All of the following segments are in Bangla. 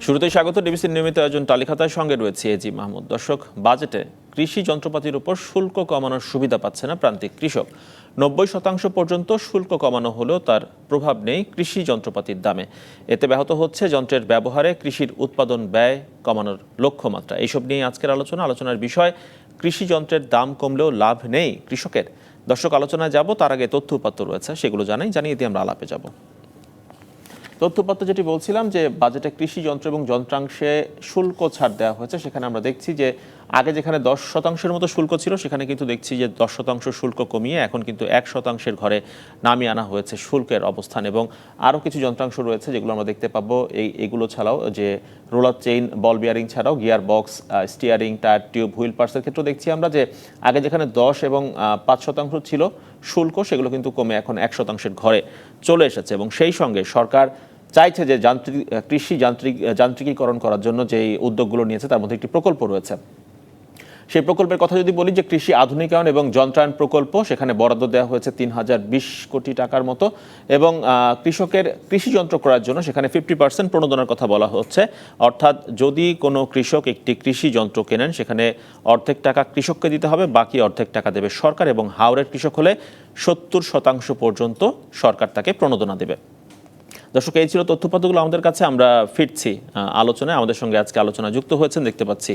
শুরুতেই স্বাগত ডিবিসির নিয়মিত আয়োজন তালিকাতার সঙ্গে রয়েছে এজি মাহমুদ। দর্শক, বাজেটে কৃষি যন্ত্রপাতির উপর শুল্ক কমানোর সুবিধা পাচ্ছে না প্রান্তিক কৃষক। 90% পর্যন্ত শুল্ক কমানো হলেও তার প্রভাব নেই কৃষি যন্ত্রপাতির দামে। এতে ব্যাহত হচ্ছে যন্ত্রের ব্যবহারে কৃষির উৎপাদন ব্যয় কমানোর লক্ষ্যমাত্রা। এইসব নিয়ে আজকের আলোচনার বিষয়, কৃষি যন্ত্রের দাম কমলেও লাভ নেই কৃষকের। দর্শক, আলোচনায় যাব, তার আগে তথ্য উপাত্ত রয়েছে, সেগুলো জানিয়ে দিয়ে আমরা আলাপে যাব। তথ্যপত্র যেটি বলছিলাম যে বাজেটে কৃষি যন্ত্র এবং যন্ত্রাংশে শুল্ক ছাড় দেওয়া হয়েছে। সেখানে আমরা দেখছি যে আগে যেখানে 10% মতো শুল্ক ছিল, সেখানে কিন্তু দেখছি যে 10% শুল্ক কমিয়ে এখন কিন্তু 1% ঘরে নামিয়ে আনা হয়েছে শুল্কের অবস্থান। এবং আরও কিছু যন্ত্রাংশ রয়েছে যেগুলো আমরা দেখতে পাবো। এগুলো ছাড়াও যে রোলার চেইন, বল বিয়ারিং ছাড়াও gear box, steering, tyre tube, wheel পার্টসের ক্ষেত্রে দেখছি আমরা যে আগে যেখানে 10 এবং 5% ছিল শুল্ক, সেগুলো কিন্তু কমে এখন 1% ঘরে চলে এসেছে। এবং সেই সঙ্গে সরকার চাইছে যে কৃষি যান্ত্রিকীকরণ করার জন্য যে উদ্যোগগুলো নিয়েছে তার মধ্যে একটি প্রকল্প রয়েছে। সেই প্রকল্পের কথা যদি বলি, যে কৃষি আধুনিকায়ন এবং যন্ত্রায়ন প্রকল্প, সেখানে বরাদ্দ দেওয়া হয়েছে 3020 কোটি টাকার মতো। এবং কৃষকের কৃষি যন্ত্র করার জন্য সেখানে 50% প্রণোদনার কথা বলা হচ্ছে। অর্থাৎ যদি কোনো কৃষক একটি কৃষি যন্ত্র কেনেন, সেখানে অর্ধেক টাকা কৃষককে দিতে হবে, বাকি অর্ধেক টাকা দেবে সরকার। এবং হাওরের কৃষক হলে 70% পর্যন্ত সরকার তাকে প্রণোদনা দেবে। দর্শক, এই ছিল তথ্যপত্রগুলো আমাদের কাছে। আমরা ফিরছি আলোচনায়। আমাদের সঙ্গে আজকে আলোচনা যুক্ত হয়েছেন, দেখতে পাচ্ছি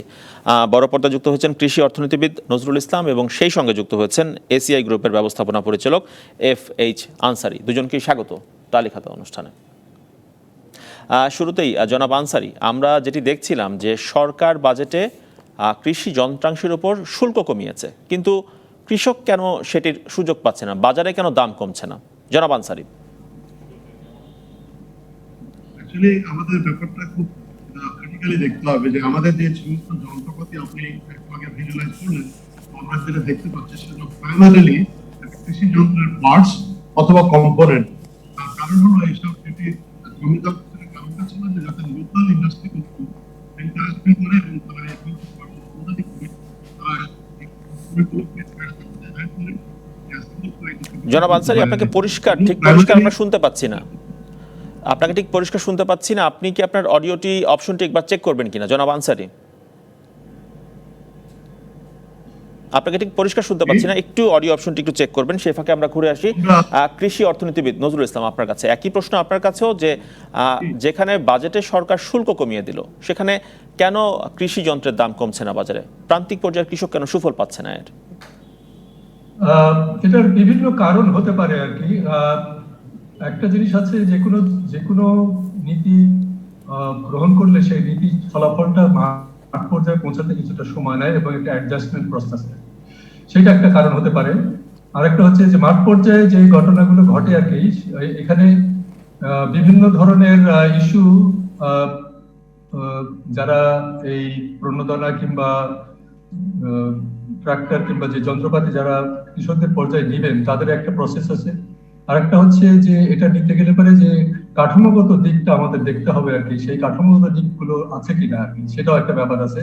বড় পর্দা যুক্ত হয়েছেন কৃষি অর্থনীতিবিদ নজরুল ইসলাম, এবং সেই সঙ্গে যুক্ত হয়েছেন এসিআই গ্রুপের ব্যবস্থাপনা পরিচালক FH আনসারি। দুজনকেই স্বাগত তালিকাতা অনুষ্ঠানে। শুরুতেই জনাব আনসারি, আমরা যেটি দেখছিলাম যে সরকার বাজেটে কৃষি যন্ত্রাংশের উপর শুল্ক কমিয়েছে, কিন্তু কৃষক কেন সেটির সুযোগ পাচ্ছে না, বাজারে কেন দাম কমছে না? জনাব আনসারি। আসলে আমাদের ব্যাপারটা খুব ক্রিটিক্যালি দেখতে হবে যে আমাদের যে সমস্ত যন্ত্রপাতি আপনি একটু আগে ভিজুয়ালাইজ করলেন, আমরা যেটা দেখতে পাচ্ছি সেটা প্রাইমারিলি কৃষি যন্ত্রের পার্টস অথবা কম্পোনেন্ট। তার কারণ হলো এইসব যেটি জমি দখলের কারণটা ছিল যে যাতে লোকাল ইন্ডাস্ট্রি কিন্তু ইন্টারেস্ট্রি করে এবং তারা এই আমদানি করে তারা জনাব আনসারি, আপনাকে ঠিক পরিষ্কার আমরা শুনতে পাচ্ছি না। আপনাকে ঠিক পরিষ্কার শুনতে পাচ্ছি না। আপনি কি আপনার অডিওটি অপশনটি একবার চেক করবেন কিনা জনাব আনসারি? আপনাকে ঠিক পরিষ্কার শুনতে পাচ্ছি না, একটু অডিও অপশনটি একটু চেক করবেন। সেই ফাঁকে আমরা ঘুরে আসি কৃষি অর্থনীতিবিদ নজরুল ইসলাম আপনার কাছে। একই প্রশ্ন আপনার কাছেও, যে যেখানে বাজেটে সরকার শুল্ক কমিয়ে দিল, সেখানে কেন কৃষি যন্ত্রের দাম কমছে না বাজারে? প্রান্তিক পর্যায়ের কৃষক কেন সুফল পাচ্ছে না এর? এটার বিভিন্ন কারণ হতে পারে আর কি। একটা জিনিস আছে, যে কোনো নীতি গ্রহণ করলে সেই নীতি ফলাফলটা মাঠ পর্যায়ে পৌঁছাতে কিছুটা সময় নেয় এবং একটা অ্যাডজাস্টমেন্ট প্রসেস নেয়, সেটা একটা কারণ হতে পারে। আরেকটা হচ্ছে যে মাঠ পর্যায়ে যে ঘটনাগুলো ঘটে আর কি, এখানে বিভিন্ন ধরনের ইস্যু যারা এই প্রণোদনা কিংবা ট্রাক্টর কিংবা যে যন্ত্রপাতি যারা কৃষকদের পর্যায়ে দিবেন, তাদের একটা প্রসেস আছে। আরেকটা হচ্ছে যে এটা নিতে গেলে পারে যে কাঠামোগত দিকটা আমাদের দেখতে হবে আর কি, সেই কাঠামোগত দিকগুলো আছে কিনা আর কি, সেটাও একটা ব্যাপার আছে।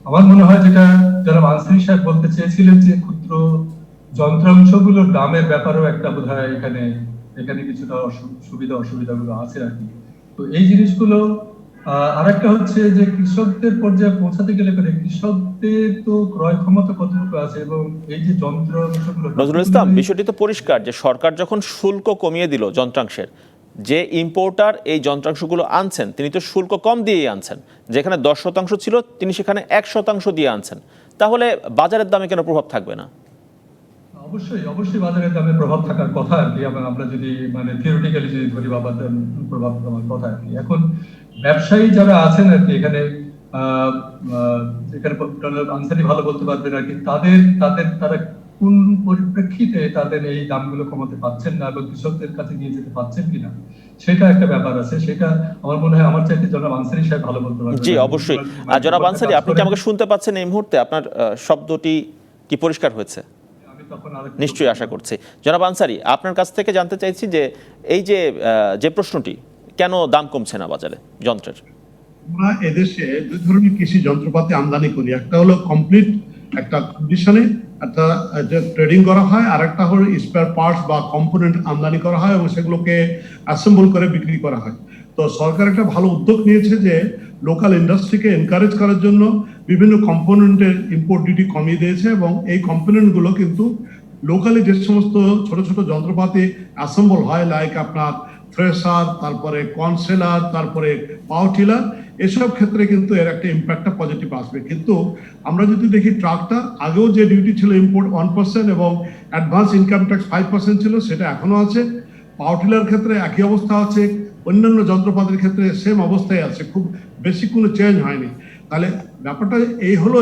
আমার মনে হয় যেটা যারা আনসারি সাহেব বলতে চেয়েছিলেন যে ক্ষুদ্র যন্ত্রাংশগুলোর দামের ব্যাপারেও একটা বোধহয় এখানে কিছুটা সুবিধা অসুবিধাগুলো আছে আর কি। তো এই জিনিসগুলো আরেকটা হচ্ছে যে কৃষকদের পর্যায়ে পৌঁছাতে গেলে পরে কৃষকদের তো ক্রয় ক্ষমতা কতটুকু আছে, এবং এই যে যন্ত্রাংশগুলো। নজরুল ইসলাম, বিষয়টি তো পরিষ্কার যে সরকার যখন শুল্ক কমিয়ে দিল যন্ত্রাংশের, যে ইম্পোর্টার এই যন্ত্রাংশগুলো আনছেন তিনি তো শুল্ক কম দিয়েই আনছেন। যেখানে 10% ছিল তিনি সেখানে 1% দিয়ে আনছেন। তাহলে বাজারের দামে কেন প্রভাব থাকবে না? অবশ্যই বাজারের দামে প্রভাব থাকার কথা আর কি। আমরা যদি থিওরিটিক্যালি যদি ধরি প্রভাব থাকার কথা আর কি। এখন ব্যবসায়ী যারা আছেন আর কি, এখানে আনসারি ভালো বলতে পারবেন আর কি, তারা কোন পরিপ্রেক্ষিতে তাদের এই দামগুলো কমাতে পারছেন না এবং কৃষকদের কাছে নিয়ে যেতে পারছেন কিনা, সেটা একটা ব্যাপার আছে। সেটা আমার মনে হয় আমার চাইতে জনাব আনসারি সাহেব ভালো বলতে পারবেন। জি, অবশ্যই। জনাব আনসারি, আপনি কি আমাকে শুনতে পাচ্ছেন এই মুহূর্তে? আপনার শব্দটি কি পরিষ্কার হয়েছে? নিশ্চয়ই, আশা করছি। জনাব আনসারি, আপনার কাছ থেকে জানতে চাইছি যে এই যে প্রশ্নটি, কেন দাম কমছে না বাজারে যন্ত্রের? আমরা এদেশে দুই ধরনের কৃষি যন্ত্রপাতি আমদানি করি। একটা হলো কমপ্লিট একটা কন্ডিশনে একটা ট্রেডিং করা হয়, আর একটা হলো স্পেয়ার পার্টস বা কম্পোনেন্ট আমদানি করা হয় এবং সেগুলোকে অ্যাসেম্বল করে বিক্রি করা হয়। তো সরকার একটা ভালো উদ্যোগ নিয়েছে যে লোকাল ইন্ডাস্ট্রিকে এনকারেজ করার জন্য বিভিন্ন কম্পোনেন্টের ইম্পোর্ট ডিউটি কমিয়ে দিয়েছে, এবং এই কম্পোনেন্টগুলো কিন্তু লোকালি যে সমস্ত ছোট ছোট যন্ত্রপাতি অ্যাসেম্বল হয়, লাইক আপনার থ্রেসার, তারপরে কনসেলার, তারপরে পাওয়ার টিলার, এসব ক্ষেত্রে কিন্তু এর একটা ইম্প্যাক্টটা পজিটিভ আসবে। কিন্তু আমরা যদি দেখি ট্রাক্টর, আগেও যে ডিউটি ছিল ইম্পোর্ট 1% এবং অ্যাডভান্স ইনকাম ট্যাক্স 5% ছিল, সেটা এখনো আছে। পাওয়ার টিলার ক্ষেত্রে একই অবস্থা আছে, অন্যান্য যন্ত্রপাতির ক্ষেত্রে সেম অবস্থায় আছে, খুব বেশি কোনো চেঞ্জ হয়নি। তাহলে ব্যাপারটা এই হলো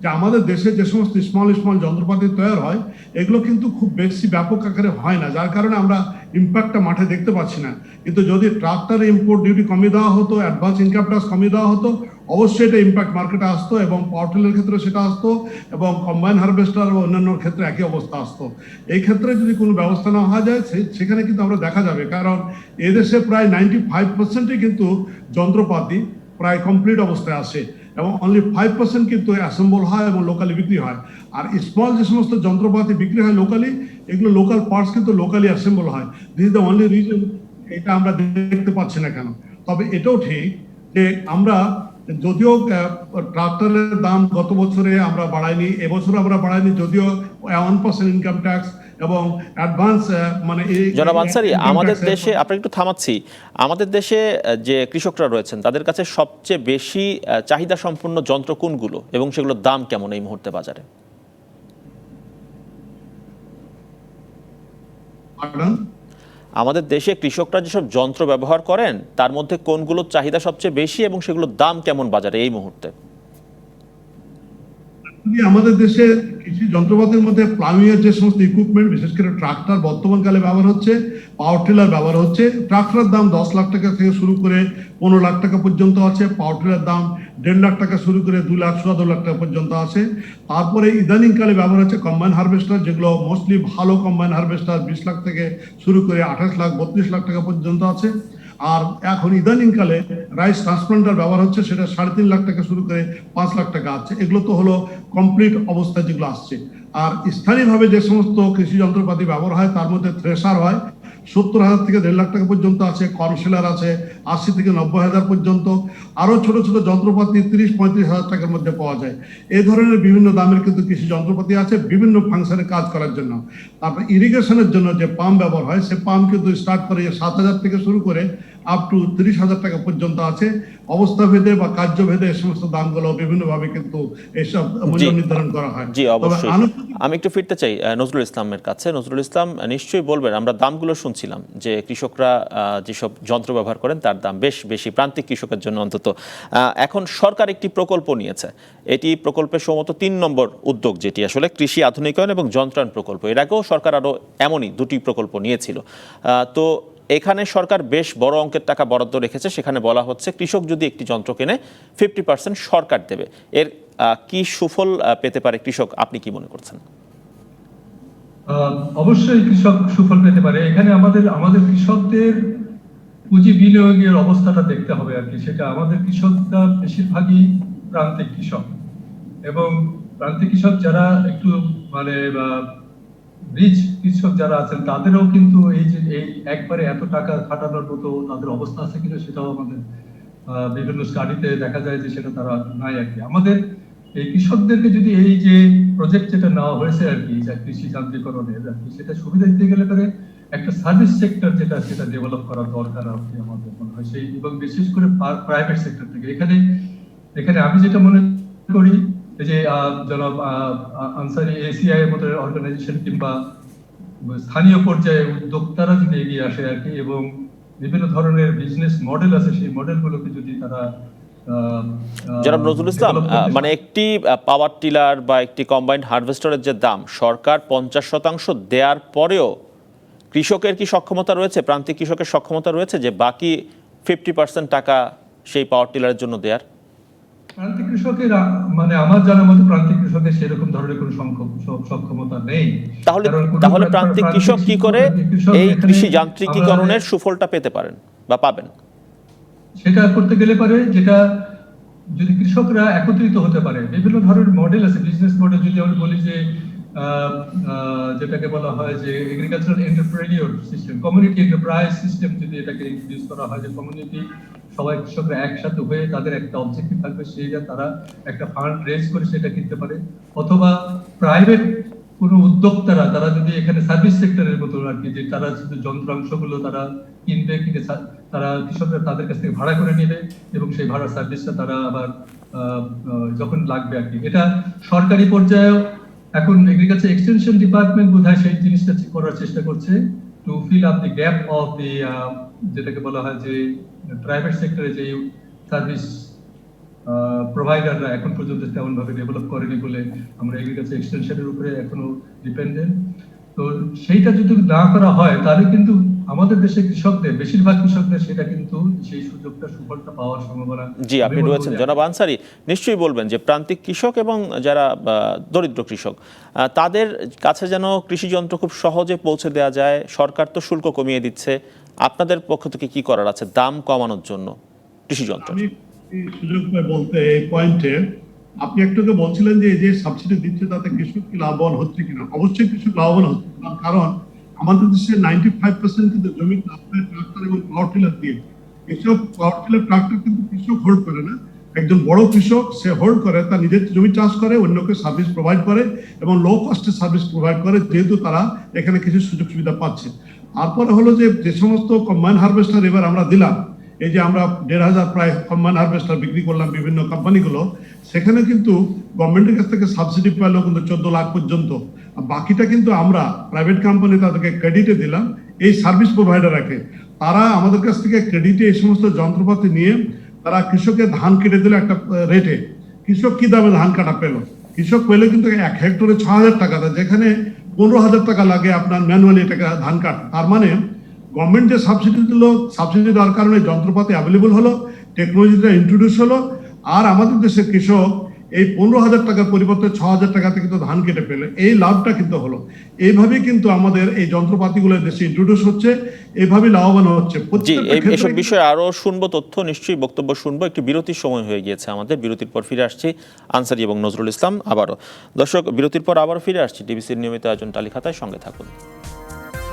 যে আমাদের দেশে যে সমস্ত স্মল যন্ত্রপাতি তৈরি হয়, এগুলো কিন্তু খুব বেশি ব্যাপক আকারে হয় না, যার কারণে আমরা ইম্প্যাক্টটা মাঠে দেখতে পাচ্ছি না। কিন্তু যদি ট্রাক্টরে ইম্পোর্ট ডিউটি কমিয়ে দেওয়া হতো, অ্যাডভান্স ইনকাম ট্যাক্স কমিয়ে দেওয়া হতো, অবশ্যই এটা ইম্প্যাক্ট মার্কেটে আসতো, এবং পাওয়ার টিলারের ক্ষেত্রে সেটা আসতো, এবং কম্বাইন হারভেস্টার এবং অন্যান্য ক্ষেত্রে একই অবস্থা আসতো। এই ক্ষেত্রে যদি কোনো ব্যবস্থা না হওয়া যায়, সেখানে কিন্তু আমরা দেখা যাবে, কারণ এদেশে প্রায় 95%ই কিন্তু যন্ত্রপাতি প্রায় কমপ্লিট অবস্থায় আসে, এবং অনলি 5% কিন্তু অ্যাসেম্বল হয় এবং লোকালি বিক্রি হয়। আর স্মল যে সমস্ত যন্ত্রপাতি বিক্রি হয় লোকালি, এগুলো লোকাল পার্টস কিন্তু লোকালি অ্যাসেম্বল হয়। This is the only reason এটা আমরা দেখতে পাচ্ছি না কেন। তবে এটাও ঠিক যে আমরা যদিও ট্রাক্টরের দাম গত বছরে আমরা বাড়াইনি, এবছর আমরা বাড়াইনি, যদিও 1% ইনকাম ট্যাক্স এবং অ্যাডভান্স মানে জনাব আনসারী, আমাদের দেশে আপনাকে একটু থামাচ্ছি, আমাদের দেশে যে কৃষকরা রয়েছেন তাদের কাছে সবচেয়ে বেশি চাহিদা সম্পন্ন যন্ত্র কোনগুলো এবং সেগুলোর দাম কেমন এই মুহূর্তে বাজারে? আমাদের দেশে কৃষকরা যেসব যন্ত্র ব্যবহার করেন তার মধ্যে কোনগুলোর চাহিদা সবচেয়ে বেশি এবং সেগুলোর দাম কেমন বাজারে এই মুহূর্তে? আমাদের দেশে কৃষি যন্ত্রপাতির মধ্যে প্লামিংয়ের যে সমস্ত ইকুইপমেন্ট, বিশেষ করে ট্রাক্টর বর্তমানকালে ব্যবহার হচ্ছে, পাওয়ার টিলার ব্যবহার হচ্ছে। ট্রাক্টরের দাম 10 লাখ টাকা থেকে শুরু করে 15 লাখ টাকা পর্যন্ত আছে, পাওয়ার টিলার দাম 1.5 লাখ টাকা শুরু করে 2 লাখ 2 লাখ টাকা পর্যন্ত আছে। তারপরে ইদানিং কালে ব্যবহার হচ্ছে কম্বাইন হারভেস্টার, যেগুলো মোস্টলি ভালো কম্বাইন হারভেস্টার 20 লাখ থেকে শুরু করে 28 লাখ 32 লাখ টাকা পর্যন্ত আছে। আর এখন ইদানিং কালে রাইস ট্রান্সপ্লান্টার ব্যবহার হচ্ছে, সেটা 3.5 লাখ টাকা শুরু করে 5 লাখ টাকা আছে। এগুলো তো হলো কমপ্লিট অবস্থায় যেগুলো আসছে। আর স্থানীয়ভাবে যে সমস্ত কৃষি যন্ত্রপাতি ব্যবহার হয় তার মধ্যে থ্রেসার হয় 70,000 থেকে 1.5 লাখ টাকা পর্যন্ত আছে, কনসেলার আছে 80 থেকে 90,000 পর্যন্ত, আরো ছোট ছোট যন্ত্রপাতি 30-35 হাজার টাকার মধ্যে পাওয়া যায়। এই ধরনের বিভিন্ন দামের কিন্তু কৃষি যন্ত্রপাতি আছে বিভিন্ন ফাংশনে কাজ করার জন্য। তারপর ইরিগেশনের জন্য যে পাম্প ব্যবহার হয়, সে পাম্প কিন্তু স্টার্ট করে 7,000 থেকে শুরু করে আপ টু 30,000 টাকা পর্যন্ত আছে। অবস্থা ভেদে বা কার্য ভেদে এই সমস্ত দামগুলো বিভিন্ন ভাবে কিন্তু এইসব মূল্য নির্ধারণ করা হয়। জি অবশ্যই। আমি একটু ফিরতে চাই নজরুল ইসলামের কাছে। নজরুল ইসলাম নিশ্চয়ই বলবেন, আমরা দামগুলো শুনছিলাম যে কৃষকরা যেসব যন্ত্র ব্যবহার করেন তার দাম বেশ বেশি, প্রান্তিক কৃষকের জন্য অন্তত। এখন সরকার একটি প্রকল্প নিয়েছে, এটি প্রকল্পের সম্ভবত 3 নম্বর উদ্যোগ, যেটি আসলে কৃষি আধুনিকায়ন এবং যন্ত্রায়ন প্রকল্প। এর আগেও সরকার আরো এমনই 2টি প্রকল্প নিয়েছিল। তো এখানে সরকার বেশ বড় অঙ্কের টাকা বরাদ্দ রেখেছে, সেখানে বলা হচ্ছে কৃষক যদি একটি যন্ত্র কেনে 50% সরকার দেবে। এর কি সুফল পেতে পারে কৃষক, আপনি কি মনে করছেন? অবশ্যই কৃষক সুফল পেতে পারে। এখানে আমাদের কৃষকদের পুঁজি বিনিয়োগের অবস্থাটা দেখতে হবে আর কি। সেটা আমাদের কৃষকরা বেশিরভাগই প্রান্তিক কৃষক, এবং প্রান্তিক কৃষক যারা একটু মানে রিচ কৃষক যারা আছেন তাদেরও কিন্তু এই একবারে এত টাকা খাটানোর মতো তাদের অবস্থা আছে কিনা সেটাও আমাদের বিভিন্ন স্টাডিতে দেখা যায় যে সেটা তারা নাই আর কি। আমাদের এই কৃষকদেরকে যদি এই যে প্রজেক্ট যেটা নেওয়া হয়েছে আর কি, যা কৃষি যান্ত্রিকরণের আর কি, সেটা সুবিধা দিতে গেলে পরে একটা সার্ভিস সেক্টর সেটা ডেভেলপ করা দরকার আর কি আমাদের মনে হয়, সেই এবং বিশেষ করে প্রাইভেট সেক্টর থেকে। এখানে আমি যেটা মনে করি যে জনাব আনসারী এসিআই এর মতো অর্গানাইজেশন কিংবা স্থানীয় পর্যায়ে উদ্যোক্তারা যদি এগিয়ে আসে আর কি, এবং বিভিন্ন ধরনের বিজনেস মডেল আছে, সেই মডেলগুলোকে যদি তারা জনাব নজরুল ইসলাম, মানে একটি পাওয়ার টিলার বা একটি কম্বাইন্ড হারভেস্টারের যে দাম সরকার 50% দেওয়ার পরেও কৃষকের কি সক্ষমতা রয়েছে, প্রান্তিক কৃষকের সক্ষমতা রয়েছে যে বাকি 50% টাকা সেই পাওয়ার টিলারের জন্য দেওয়ার? প্রান্তিক কৃষকের মানে আমার জানার মতো প্রান্তিক কৃষকের সেরকম ধরনের কোনো সক্ষমতা নেই। তাহলে প্রান্তিক কৃষক কি করে এই কৃষি যান্ত্রিকীকরণের সুফলটা পেতে পারেন বা পাবেন? সেটা করতে গেলে পারে যেটা যদি কৃষকরা একত্রিত হতে পারে, বিভিন্ন ধরনের মডেল আছে, বিজনেস মডেল। যদি আমি বলি যে যেটাকে বলা হয় যে agricultural entrepreneur system, community enterprise system যদি এটাকে ইন্ট্রোডিউস করা হয়, যে কমিউনিটি সবাই কৃষকরা একসাথে হয়ে তাদের একটা অবজেক্টিভ থাকবে, সেইটা তারা একটা ফান্ড রেজ করে সেটা কিনতে পারে, অথবা প্রাইভেট কোনো উদ্যোক্তারা তারা যদি এখানে সার্ভিস সেক্টরের মতো আর কি, যে তারা শুধু যন্ত্রাংশগুলো তারা কিনবে, কিনে তারা কৃষকরা তাদের কাছ থেকে ভাড়া করে নেবে এবং সেই ভাড়ার সার্ভিসটা তারা আবার যখন লাগবে আর কি। এটা সরকারি পর্যায়েও এখন এগ্রিকালচার এক্সটেনশন ডিপার্টমেন্ট বোধহয় সেই জিনিসটা করার চেষ্টা করছে, to fill up the gap of the যেটাকে বলা হয় যে প্রাইভেট সেক্টরে যে সার্ভিস প্রোভাইডাররা এখন পর্যন্ত তেমন ভাবে ডেভেলপ করেনি বলে আমরা এগ্রিকালচার এক্সটেনশনের উপরে এখনো ডিপেন্ডেন্ট। তো সেইটা যদি না করা হয় তাহলে কিন্তু আমাদের দেশে কৃষকদের, বেশিরভাগ কৃষকদের সেটা কিন্তু সেই সুযোগটা, সুফলটা পাওয়ার সম্ভাবনা। জি, আপনি রয়েছেন জনাব আনসারী, নিশ্চয়ই বলবেন যে প্রান্তিক কৃষক এবং যারা দরিদ্র কৃষক তাদের কাছে যেন কৃষি যন্ত্র খুব সহজে পৌঁছে দেওয়া যায়। সরকার তো শুল্ক কমিয়ে দিচ্ছে, আপনাদের পক্ষ থেকে কি করার আছে দাম কমানোর জন্য কৃষি যন্ত্র? আমি সুযোগ পাই বলতে এই পয়েন্টে, আপনি একটুকে বলছিলেন যে এই যে সাবসিডি দিচ্ছে তাতে কৃষক কি লাভবান হচ্ছে কিনা। অবশ্যই কৃষক লাভবান হচ্ছে, কারণ আমাদের দেশে 95% কিন্তু জমি ট্রাক্টর এবং পাওয়ার টিলার দিয়ে। এসব পাওয়ার টিলার ট্রাক্টর কিন্তু কৃষক হোল্ড করে না, একজন বড় কৃষক সে হোল্ড করে, তার নিজের জমি চাষ করে, অন্যকে সার্ভিস প্রোভাইড করে এবং লো কস্টে সার্ভিস প্রোভাইড করে, যেহেতু তারা এখানে কিছু সুযোগ সুবিধা পাচ্ছে। তারপরে হলো যে সমস্ত কম্বাইন হারভেস্টার এবার আমরা দিলাম, এই যে আমরা 1,500 প্রায় কম্বাইন হারভেস্টার বিক্রি করলাম বিভিন্ন কোম্পানিগুলো, সেখানে কিন্তু গভর্নমেন্টের কাছ থেকে সাবসিডি পেলো কিন্তু 14 লাখ পর্যন্ত। বাকিটা কিন্তু আমরা প্রাইভেট কোম্পানি তাদেরকে ক্রেডিটে দিলাম, এই সার্ভিস প্রোভাইডার রাখে, তারা আমাদের কাছ থেকে ক্রেডিটে এই সমস্ত যন্ত্রপাতি নিয়ে তারা কৃষকের ধান কেটে দিল একটা রেটে। কৃষক কি দামে ধান কাটা পেলো? কৃষক পেলে কিন্তু 1 হেক্টরে 6,000 টাকা, যেখানে 15,000 টাকা লাগে আপনার ম্যানুয়ালি এটাকে ধান কাটা। তার মানে গভর্নমেন্ট যে সাবসিডি দিল, সাবসিডি দেওয়ার কারণে যন্ত্রপাতি অ্যাভেলেবল হলো, টেকনোলজিটা ইন্ট্রোডিউস হলো, আর আমাদের দেশের কৃষক এই 15,000 টাকার পরিবর্তে 6,000 টাকাতে কিন্তু ধান কেটে পেলে, এই লাভটা কিন্তু হলো। এইভাবেই কিন্তু আমাদের এই যন্ত্রপাতিগুলো দেশে ইন্ট্রোডিউস হচ্ছে, এইভাবেই লাভবান হচ্ছে। জি, এইসব বিষয়ে আরো শুনবো, তথ্য নিশ্চয়ই বক্তব্য শুনবো। একটি বিরতির সময় হয়ে গিয়েছে আমাদের, বিরতির পর ফিরে আসছি আনসারী এবং নজরুল ইসলাম আবারও। দর্শক, বিরতির পর আবারও ফিরে আসছি ডিবিসির নিয়মিত আয়োজন টালিখাতায়, সঙ্গে থাকুন।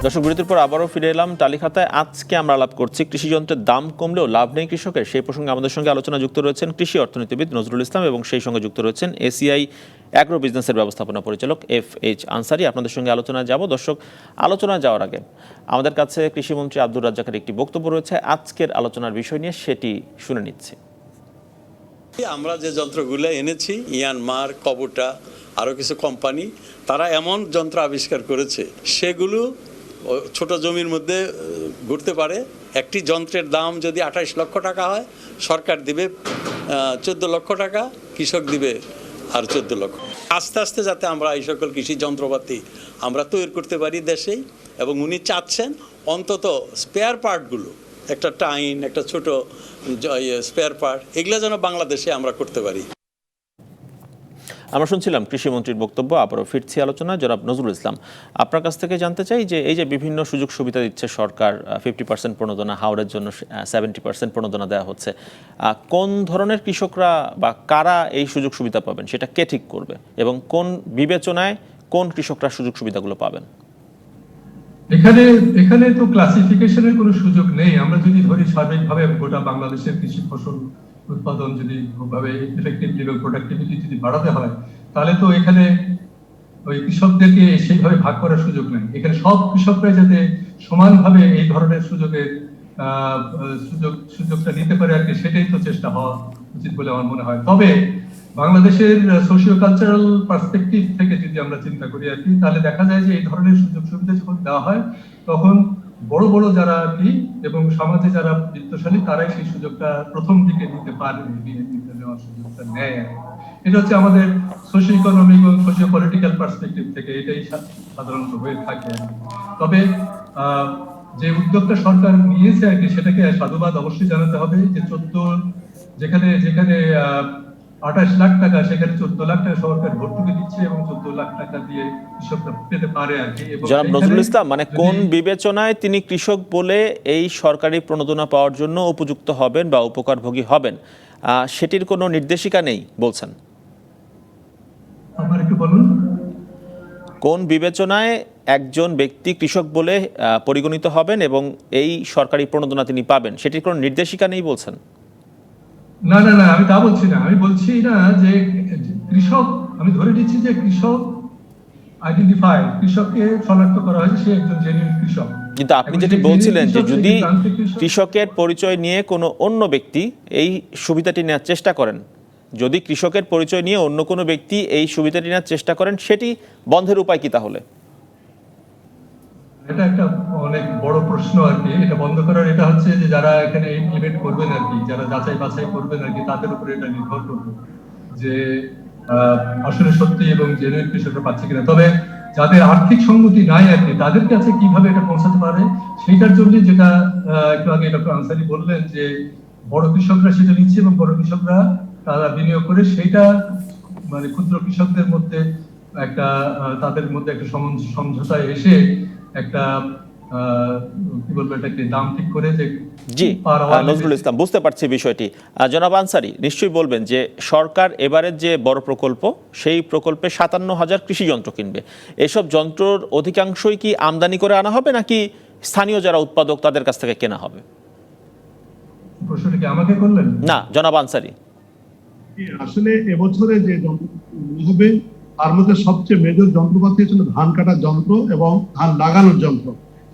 দর্শক, বিরতির পর আবারও ফিরে এলাম টালিখাতায়। আজকে আমরা আলাপ করছি কৃষি যন্ত্রের দাম কমলেও লাভ নেই কৃষকের। সেই প্রসঙ্গে আমাদের সঙ্গে আলোচনা যুক্ত রয়েছেন কৃষি অর্থনীতিবিদ নজরুল ইসলাম এবং সেই সঙ্গে যুক্ত রয়েছেন এসিআই অ্যাগ্রো বিজনেসের ব্যবস্থাপনা পরিচালক FH আনসারী। আপনাদের সঙ্গে আলোচনায় যাব। দর্শক, আলোচনায় যাওয়ার আগে আমাদের কাছে কৃষিমন্ত্রী আব্দুর রাজ্জাকের একটি বক্তব্য রয়েছে আজকের আলোচনার বিষয় নিয়ে, সেটি শুনে নিচ্ছি। আমরা যে যন্ত্রগুলো এনেছি, ইয়ানমার, কবোটা, আরও কিছু কোম্পানি, তারা এমন যন্ত্র আবিষ্কার করেছে সেগুলো ছোট জমির মধ্যে ঘুরতে পারে। একটি যন্ত্রের দাম যদি 28 লক্ষ টাকা হয়, সরকার দিবে 14 লক্ষ টাকা, কৃষক দিবে আর 14 লক্ষ। আস্তে আস্তে যাতে আমরা এই সকল কৃষি যন্ত্রপাতি আমরা তৈরি করতে পারি দেশেই, এবং উনি চাচ্ছেন অন্তত স্পেয়ার পার্টগুলো, একটা টাইন, একটা ছোট স্পেয়ার পার্ট, এগুলো যেন বাংলাদেশে আমরা করতে পারি। আমরা শুনছিলাম কৃষিমন্ত্রীর বক্তব্য। আবারও ফিরছি আলোচনায়। জনাব নজরুল ইসলাম, আপনার কাছ থেকে জানতে চাই যে এই যে বিভিন্ন সুযোগ সুবিধা দিচ্ছে সরকার, 50% প্রণোদনা, হাওড়ের জন্য 70% প্রণোদনা দেওয়া হচ্ছে, কোন ধরনের কৃষকরা বা কারা এই সুযোগ সুবিধা পাবেন সেটা কে ঠিক করবে, এবং কোন বিবেচনায় কোন কৃষকরা সুযোগ সুবিধাগুলো পাবেন? এখানে তো ক্লাসিফিকেশনের কোনো সুযোগ নেই। আমরা যদি ধরি সার্বিকভাবে গোটা বাংলাদেশের কৃষি ফসল উৎপাদন যদি খুবভাবে এফেক্টিভলি এবং প্রোডাক্টিভিটি যদি বাড়াতে হয়, তাহলে তো এখানে ওই কৃষকদেরকে সেইভাবে ভাগ করার সুযোগ নেই। এখানে সব কৃষকরা যাতে সমানভাবে এই ধরনের সুযোগটা নিতে পারে আর কি, সেটাই তো চেষ্টা হওয়া উচিত বলে আমার মনে হয়। তবে বাংলাদেশের সোশিও কালচারাল পার্সপেক্টিভ থেকে যদি আমরা চিন্তা করি আর কি, তাহলে দেখা যায় যে এই ধরনের সুযোগ সুবিধা যখন দেওয়া হয়, তখন বড় বড় যারা আর কি এবং সমাজে যারা বিত্তশালী, তারাই সেই সুযোগটা প্রথম দিকে নিতে পারে, নিতে দেওয়ার সুযোগটা নেয়। এটা হচ্ছে আমাদের সোশিও ইকোনমিক এবং সোশিও পলিটিক্যাল পার্সপেক্টিভ থেকে এটাই সাধারণত হয়ে থাকে। তবে যে উদ্যোগটা সরকার নিয়েছে আর কি, সেটাকে সাধুবাদ অবশ্যই জানাতে হবে। যে যেখানে 28 লাখ টাকা, সেখানে 14 লাখ টাকা সরকার ভর্তুকি দিচ্ছে এবং 14 লাখ টাকা দিয়ে কৃষকরা পেতে পারে আর কি। জনাব নজরুল ইসলাম, মানে কোন বিবেচনায় তিনি কৃষক বলে এই সরকারি প্রণোদনা পাওয়ার জন্য উপযুক্ত হবেন বা উপকারভোগী হবেন, সেটির কোনো নির্দেশিকা নেই বলছেন? আমার একটু বলুন। কোন বিবেচনায় একজন ব্যক্তি কৃষক বলে পরিগণিত হবেন এবং এই সরকারি প্রণোদনা তিনি পাবেন, সেটির কোনো নির্দেশিকা নেই বলছেন? না না না, আমি তা বলছি না। আমি বলছি না যে কৃষক, আমি ধরে নিচ্ছি যে কৃষক আইডেন্টিফাই, কৃষককে শনাক্ত করা হয়েছে, সে একজন জেনুইন কৃষক। কিন্তু আপনি যেটি বলছিলেন যে যদি কৃষকের পরিচয় নিয়ে কোনো অন্য ব্যক্তি এই সুবিধাটি নেওয়ার চেষ্টা করেন, যদি কৃষকের পরিচয় নিয়ে অন্য কোনো ব্যক্তি এই সুবিধাটি নেওয়ার চেষ্টা করেন, সেটি বন্ধের উপায় কি তাহলে? এটা একটা অনেক বড় প্রশ্ন আর কি। এটা বন্ধ করার, এটা হচ্ছে যে যারা এখানে ইমপ্লিমেন্ট করবেন আর কি, যারা যাচাই বাছাই করবেন আর কি, তাদের উপরে এটা নির্ভর করবে যে আসলে সত্যি এবং জেনুইন কৃষকরা পাচ্ছে কিনা। তবে যাদের আর্থিক সঙ্গতি নাই আর কি, তাদের কাছে কিভাবে এটা পৌঁছাতে পারে সেইটার জন্য যেটা একটু আগে ডক্টর আনসারী বললেন যে বড় কৃষকরা সেটা নিচ্ছে এবং বড় কৃষকরা তারা বিনিয়োগ করে সেইটা মানে ক্ষুদ্র কৃষকদের মধ্যে একটা তাদের মধ্যে একটা সমঝোতায় এসে একটা কি বলবো, এটাকে দাম ঠিক করে যে। জি নজরুল ইসলাম, বুঝতে পারছি বিষয়টি। জনাব আনসারী নিশ্চয়ই বলবেন যে সরকার এবারের যে বড় প্রকল্প, সেই প্রকল্পে 57,000 কৃষি যন্ত্র কিনবে। এসব যন্ত্রর অধিকাংশই কি আমদানি করে আনা হবে নাকি স্থানীয় যারা উৎপাদক তাদের কাছ থেকে কেনা হবে? প্রশ্নটা কি আমাকে করলেন? না, জনাব আনসারী। আসলে এবছরে যে যন্ত্রপাতি হবে তার মধ্যে সবচেয়ে মেজর যন্ত্রপাতি হচ্ছে ধান কাটার যন্ত্র এবং ধান লাগানোর যন্ত্র,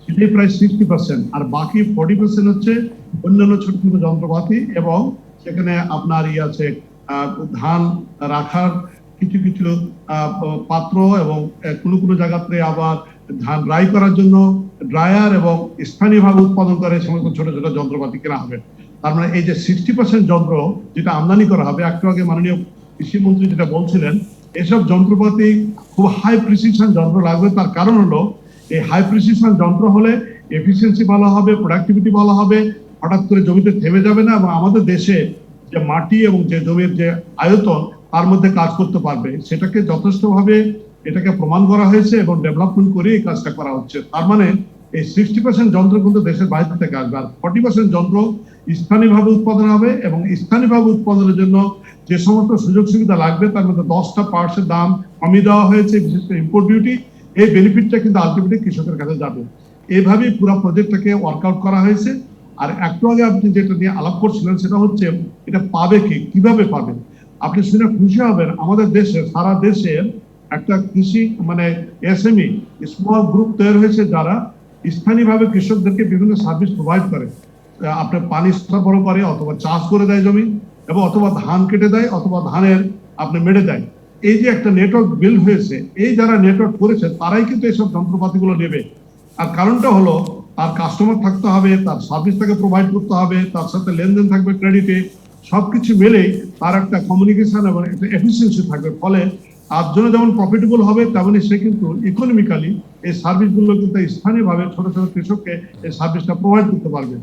সেটাই প্রায় 60%। আর বাকি 40% হচ্ছে অন্যান্য ছোট ছোট যন্ত্রপাতি, এবং সেখানে আপনার আছে ধান রাখার কিছু কিছু পাত্র, এবং কোনো কোনো জায়গাতে আবার ধান ড্রাই করার জন্য ড্রায়ার, এবং স্থানীয়ভাবে উৎপাদন করে সমস্ত ছোট ছোট যন্ত্রপাতি কেনা হবে। তার মানে এই যে 60% যন্ত্র যেটা আমদানি করা হবে, একটু আগে মাননীয় কৃষিমন্ত্রী যেটা বলছিলেন, এসব যন্ত্রপাতি খুব হাই প্রিসিশন যন্ত্র লাগবে। তার কারণ হলো এই হাই প্রিসিশন যন্ত্র হলে এফিসিয়েন্সি ভালো হবে, প্রোডাক্টিভিটি ভালো হবে, হঠাৎ করে জমিতে থেমে যাবে না, এবং আমাদের দেশে যে মাটি এবং যে জমির যে আয়তন তার মধ্যে কাজ করতে পারবে, সেটাকে যথেষ্টভাবে এটাকে প্রমাণ করা হয়েছে এবং ডেভেলপমেন্ট করে এই কাজটা করা হচ্ছে। তার মানে এই 60% যন্ত্র কিন্তু দেশের বাইরে থেকে আসবে, আর 40% যন্ত্র স্থানীয়ভাবে উৎপাদন হবে, এবং স্থানীয়ভাবে উৎপাদনের জন্য যে সমস্ত সুযোগ সুবিধা লাগবে তার মধ্যে 10টা পার্টসের দাম কমিয়ে দেওয়া হয়েছে, বিশেষ করে ইম্পোর্ট ডিউটি। এই বেনিফিটটা কিন্তু আলটিমেটলি কৃষকের কাছে যাবে। এইভাবেই পুরো প্রজেক্টটাকে ওয়ার্কআউট করা হয়েছে। আর একটু আগে আপনি যেটা নিয়ে আলাপ করছিলেন সেটা হচ্ছে এটা পাবে কি, কিভাবে পাবে। আপনি শুনে খুশি হবেন, আমাদের দেশে সারা দেশের একটা কৃষি মানে এসএমই স্মল গ্রুপ তৈরি হয়েছে, যারা স্থানীয়ভাবে কৃষকদেরকে বিভিন্ন সার্ভিস প্রোভাইড করে। আপনার পানি সরবরাহ করে, অথবা চাষ করে দেয় জমি, এবং অথবা ধান কেটে দেয়, অথবা ধানের আপনি মেড়ে দেয়। এই যে একটা নেটওয়ার্ক বিল্ড হয়েছে, এই যারা নেটওয়ার্ক করেছে তারাই কিন্তু এইসব যন্ত্রপাতিগুলো নেবে। আর কারণটা হলো তার কাস্টমার থাকতে হবে, তার সার্ভিস তাকে প্রোভাইড করতে হবে, তার সাথে লেনদেন থাকবে ক্রেডিটে, সবকিছু মিলেই তার একটা কমিউনিকেশন এবং একটা এফিসিয়েন্সি থাকবে। ফলে তার জন্য যেমন প্রফিটেবল হবে, তেমনি সে কিন্তু ইকোনমিক্যালি এই সার্ভিসগুলো কিন্তু স্থানীয়ভাবে ছোট ছোট কৃষককে এই সার্ভিসটা প্রোভাইড করতে পারবে।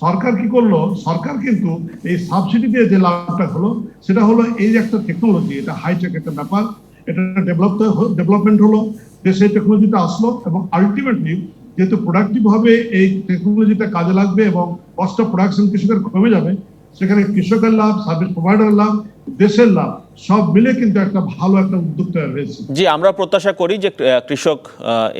সরকার কি করলো, সরকার কিন্তু এই সাবসিডি দিয়ে যে লাভটা হলো সেটা হলো এই যে একটা টেকনোলজি, এটা হাইটেক একটা ব্যাপার, এটা ডেভেলপমেন্ট হলো, দেশে টেকনোলজিটা আসলো, এবং আলটিমেটলি যেহেতু প্রোডাক্টিভ হবে এই টেকনোলজিটা কাজে লাগবে এবং কস্ট অফ প্রোডাকশন কৃষকের কমে যাবে, সেখানে কৃষকের লাভ, সার্ভিস প্রোভাইডারের লাভ, দেশের লাভ, সব মিলে কিন্তু একটা ভালো একটা উদ্যোগ তৈরি হয়েছে। জি, আমরা প্রত্যাশা করি যে কৃষক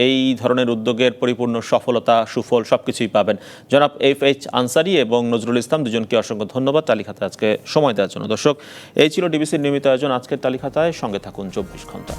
এই ধরনের উদ্যোগের পরিপূর্ণ সফলতা, সুফল সবকিছুই পাবেন। জনাব FH আনসারী এবং নজরুল ইসলাম, দুজনকে অসংখ্য ধন্যবাদ তালিকাতে আজকে সময় দেওয়ার জন্য। দর্শক, এই ছিল ডিবিসির নিয়মিত আয়োজন আজকের তালিকাতায়। সঙ্গে থাকুন 24 ঘন্টা।